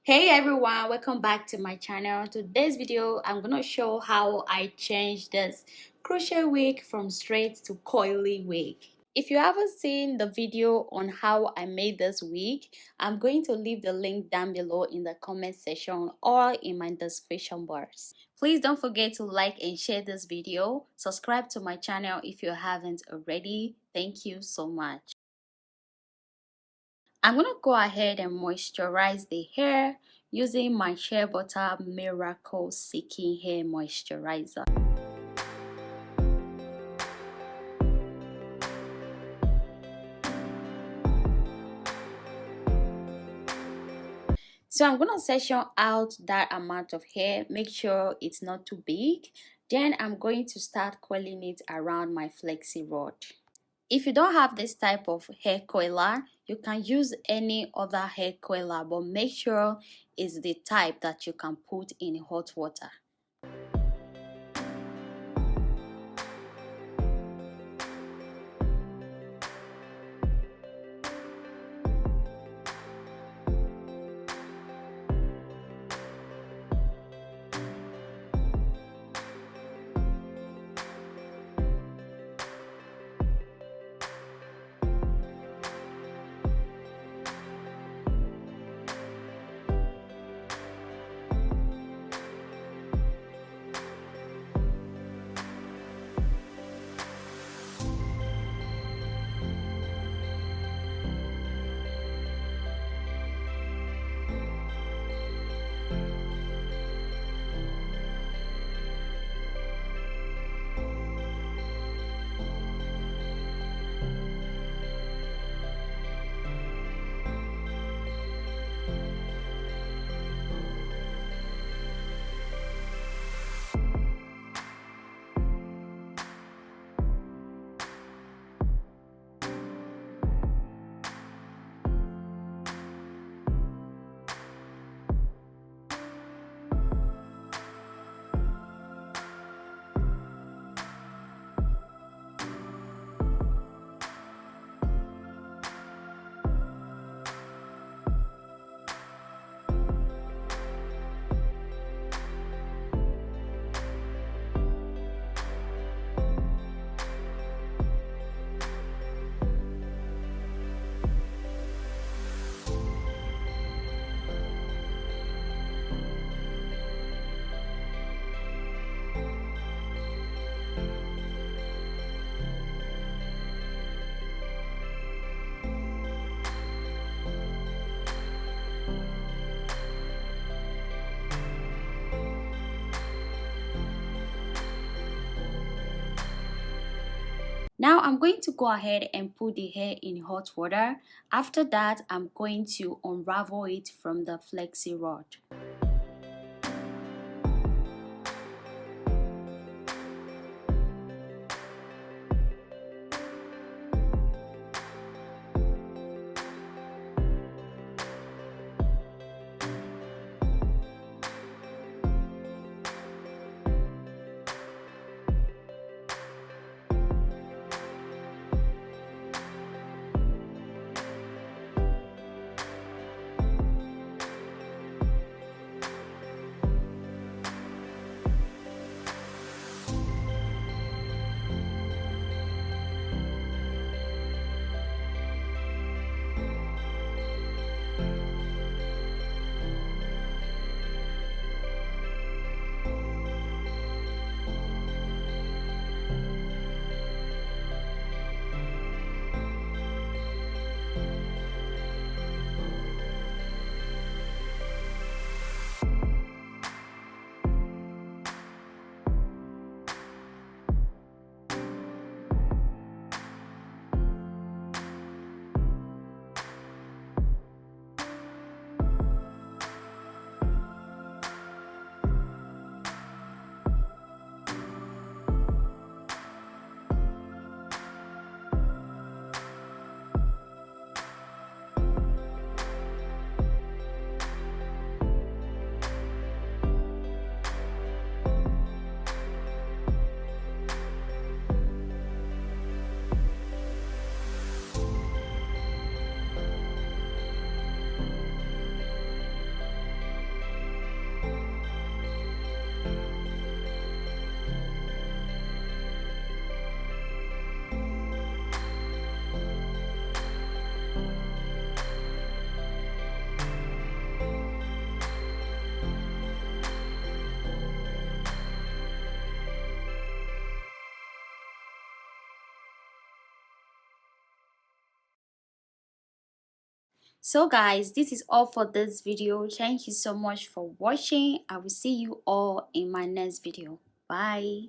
Hey everyone, welcome back to my channel. Today's video I'm gonna show how I changed this crochet wig from straight to coily wig. If you haven't seen the video on how I made this wig, I'm going to leave the link down below in the comment section or in my description box. Please don't forget to like and share this video. Subscribe to my channel if you haven't already. Thank you so much. I'm going to go ahead and moisturize the hair using my Shea Butter Miracle Silky Hair Moisturizer. So I'm going to section out that amount of hair, make sure it's not too big. Then I'm going to start coiling it around my flexi rod. If you don't have this type of hair coiler, you can use any other hair coiler, but make sure it's the type that you can put in hot water. Now I'm going to go ahead and put the hair in hot water. After that, I'm going to unravel it from the flexi rod. So guys, this is all for this video. Thank you so much for watching. I will see you all in my next video. Bye.